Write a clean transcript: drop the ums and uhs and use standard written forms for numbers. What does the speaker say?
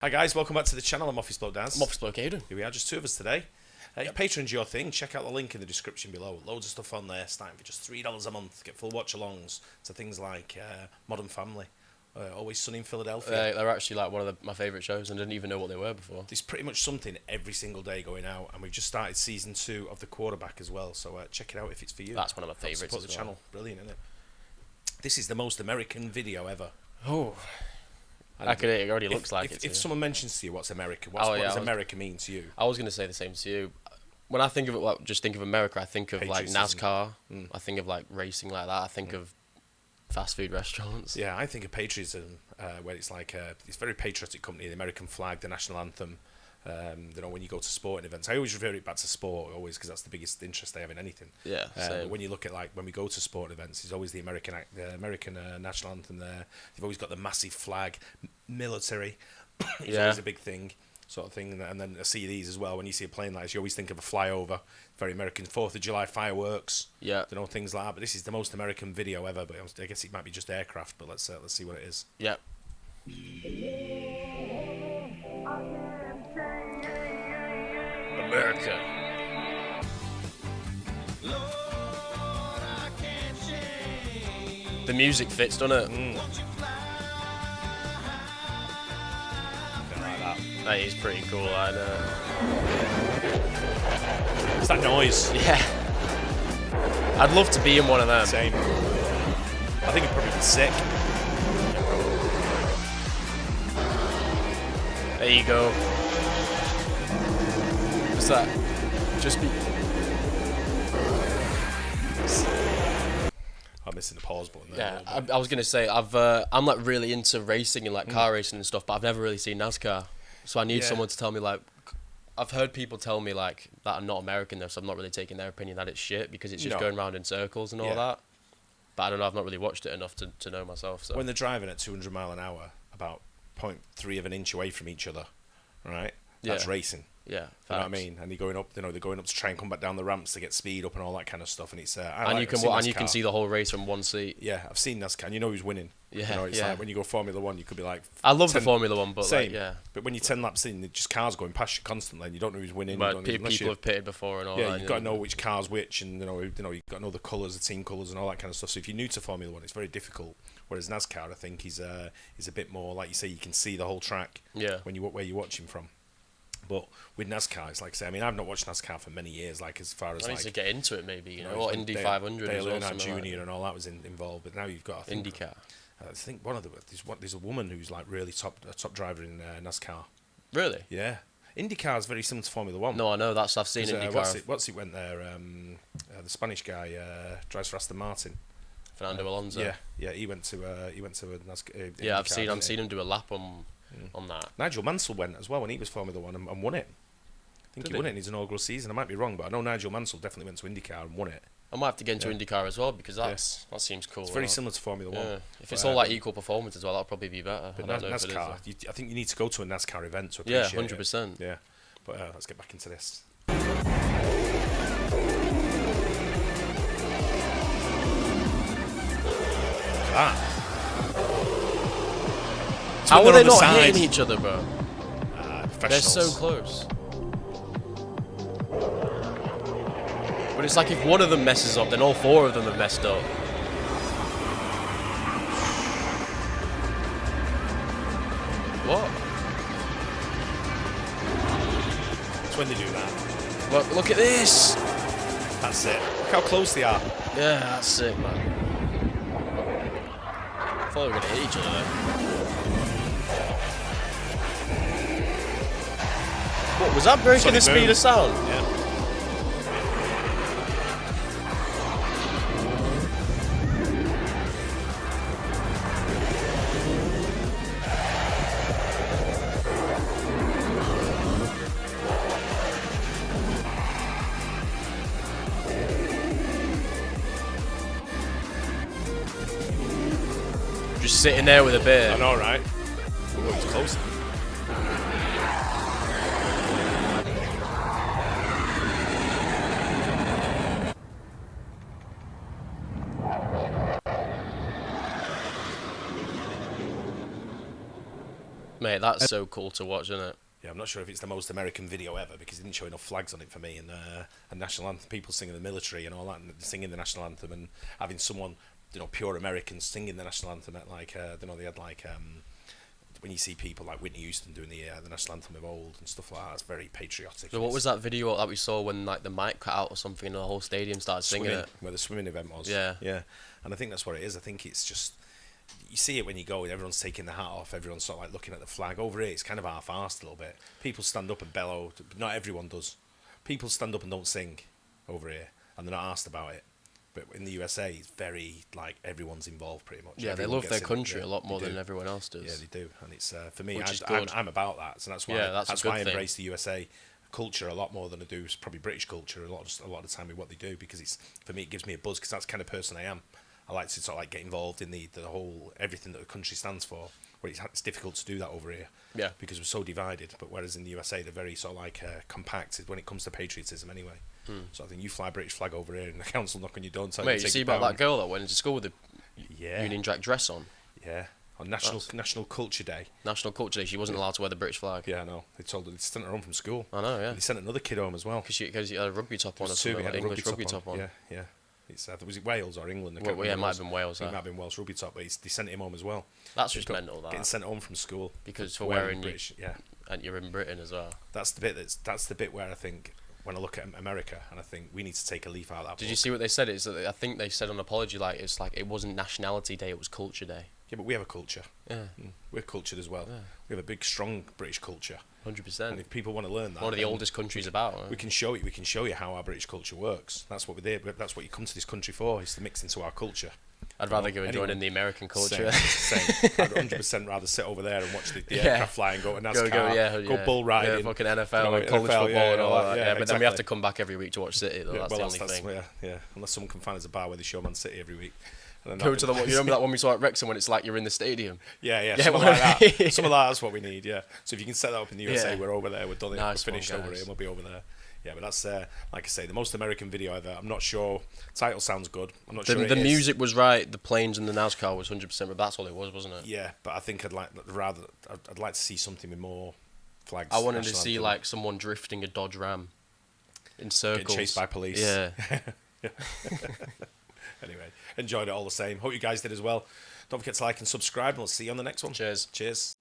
Hi guys, welcome back to the channel. I'm Office Bloke Daz. I'm Office Bloke Aidan. Here we are, just two of us today. If Patreon's your thing, check out the link in the description below. Loads of stuff on there, starting for just $3 a month. Get full watch-alongs to things like Modern Family, Always Sunny in Philadelphia. They're actually like one of my favourite shows, and I didn't even know what they were before. There's pretty much something every single day going out, and we've just started season 2 of The Quarterback as well, so check it out if it's for you. That's one of my favourites. Support the channel. Brilliant, isn't it? This is the most American video ever. Oh. It already looks like it. If someone mentions to you what's America, what does America mean to you? I was going to say the same to you. When I think of it, like, just think of America, I think of like NASCAR. I think of like racing like that. I think of fast food restaurants. Yeah, I think of patriotism, where it's like it's a very patriotic company. The American flag, the national anthem. You know, when you go to sporting events, I always refer it back to sport, always, because that's the biggest interest they have in anything. Yeah. When you look at, like, when we go to sporting events, there's always the American national anthem there. They've always got the massive flag, military. It's always a big thing, sort of thing. And then I see these as well. When you see a plane like this, you always think of a flyover, very American. 4th of July fireworks. Yeah. You know, things like that. But this is the most American video ever. But I guess it might be just aircraft. But let's see what it is. Yeah. America. The music fits, doesn't it? Like that. That is pretty cool, I know. It's that noise. Yeah. I'd love to be in one of them. Same. I think it'd probably be sick. There you go. What's that? Just be. I'm missing the pause button Yeah, there. I was gonna say I'm like really into racing and like car racing and stuff, but I've never really seen NASCAR, so I need someone to tell me, like, I've heard people tell me like that are not American though, so I'm not really taking their opinion that it's shit because it's just going round in circles and all that. But I don't know, I've not really watched it enough to know myself. So when they're driving at 200 mile an hour, about 0.3 of an inch away from each other, right? That's racing. Yeah, you know what I mean? And they're going up. You know, they're going up to try and come back down the ramps to get speed up and all that kind of stuff. And it's you can see the whole race from one seat. Yeah, I've seen NASCAR. And you know who's winning. Yeah, you know, it's like when you go Formula One, you could be like. I love the Formula One, but same. Like, yeah. But when you're 10 laps in, there's just cars going past you constantly, and you don't know who's winning. But people have pitted before and all that. Yeah, you've got to know which car's which, and you know you've got to know the colours, the team colours, and all that kind of stuff. So if you're new to Formula One, it's very difficult. Whereas NASCAR, I think, is a bit more, like you say, you can see the whole track. Yeah. When where you're watching from. But with NASCAR, it's like I say, I mean, I've not watched NASCAR for many years. Like as far as I need to get into it, maybe. You know, or Indy Dale, 500 Dale as well. Jr. and all that was involved. But now you've got IndyCar. I think there's a woman who's like really a top driver in NASCAR. Really? Yeah. IndyCar is very similar to Formula One. No, I know. I've seen IndyCar. What's it went there? The Spanish guy drives for Aston Martin. Fernando Alonso. Yeah. He went to a NASCAR. Yeah, I've seen him do a lap on that. Nigel Mansell went as well when he was Formula One and won it. I think he won it in his inaugural season. I might be wrong, but I know Nigel Mansell definitely went to IndyCar and won it. I might have to get into IndyCar as well because that seems cool. It's very similar to Formula One. If it's all like equal performance as well, that'll probably be better. But NASCAR, I think you need to go to a NASCAR event to appreciate 100%. It. Yeah, but let's get back into this. How are they not hitting each other, bro? They're so close. But it's like if one of them messes up, then all four of them have messed up. What? It's when they do that. Look at this. That's it. Look how close they are. Yeah, that's it, man. I thought we were going to hit each other though. What, was that breaking the speed of sound? Yeah. Just sitting there with a beer. I know, right? Oh, it's close. Mate, that's so cool to watch, isn't it? Yeah, I'm not sure if it's the most American video ever because it didn't show enough flags on it for me, and a national anthem, people singing the military and all that, and singing the national anthem, and having someone, pure Americans singing the national anthem at like, they had like, when you see people like Whitney Houston doing the national anthem of old and stuff like that, it's very patriotic. So what was that video that we saw when like the mic cut out or something and the whole stadium started singing it? Where the swimming event was. Yeah. Yeah, and I think that's what it is. I think it's just, you see it when you go, everyone's taking the hat off, everyone's sort of like looking at the flag. Over here, it's kind of half-arsed a little bit. People stand up and bellow, not everyone does. People stand up and don't sing over here, and they're not asked about it. But in the USA, it's very, like, everyone's involved pretty much. Yeah, Everyone they love their gets country a lot more than everyone else does. Yeah, they do. And it's, for me, Which is I'm about that. So that's why, that's why I embrace the USA culture a lot more than I do probably British culture a lot of the time with what they do, because it's, for me, it gives me a buzz, because that's the kind of person I am. I like to sort of like get involved in the whole, everything that the country stands for, where it's difficult to do that over here. Yeah. Because we're so divided. But whereas in the USA, they're very sort of like compact when it comes to patriotism anyway. So I think you fly a British flag over here and the council knock on your door and tell you to Mate, you take see it about down. that girl that went into school with the Yeah. Union Jack dress on? Yeah. On National Culture Day. National Culture Day, she wasn't allowed to wear the British flag. Yeah, I know. They told her, they sent her home from school. I know, yeah. They sent another kid home as well. Because she had a rugby top on or something, like English rugby top on. Yeah, yeah. It's, was it Wales or England? Well, yeah, it might have been Wales. It might have been Welsh rugby top, but they sent him home as well. That's just mental, that. Getting sent home from school. Because for wearing British, yeah. And you're in Britain as well. That's the bit where I think, when I look at America, and I think we need to take a leaf out of that Did you see what they said? It's that I think they said on apology, like, it's like it wasn't Nationality Day, it was Culture Day. Yeah, but we have a culture. Yeah. We're cultured as well. Yeah. We have a big, strong British culture. 100%. And if people want to learn that, one of the oldest countries about. Right? We can show you how our British culture works. That's what we're there. That's what you come to this country for, is to mix into our culture. I'd rather go and join in the American culture. Same. I'd 100% rather sit over there and watch the aircraft fly and go to NASCAR, go bull riding. Yeah, fucking NFL and college football and all that. Yeah, but then we have to come back every week to watch City, though. That's the only thing. Yeah. Unless someone can find us a bar where they show Man City every week. Go to the one. You remember that one we saw at Wrexham when it's like you're in the stadium? Yeah. Something like that. Something like that's what we need. Yeah. So if you can set that up in the USA, we're over there. We're done. Nice, we're finished over here. We'll be over there. Yeah, but that's like I say, the most American video ever. I'm not sure. Title sounds good. I'm not sure. The music was right. The planes and the NASCAR was 100%. But that's all it was, wasn't it? Yeah, but I think I'd like to see something with more flags. I wanted to see like someone drifting a Dodge Ram in circles, getting chased by police. Yeah. Anyway, enjoyed it all the same. Hope you guys did as well. Don't forget to like and subscribe, and we'll see you on the next one. Cheers. Cheers.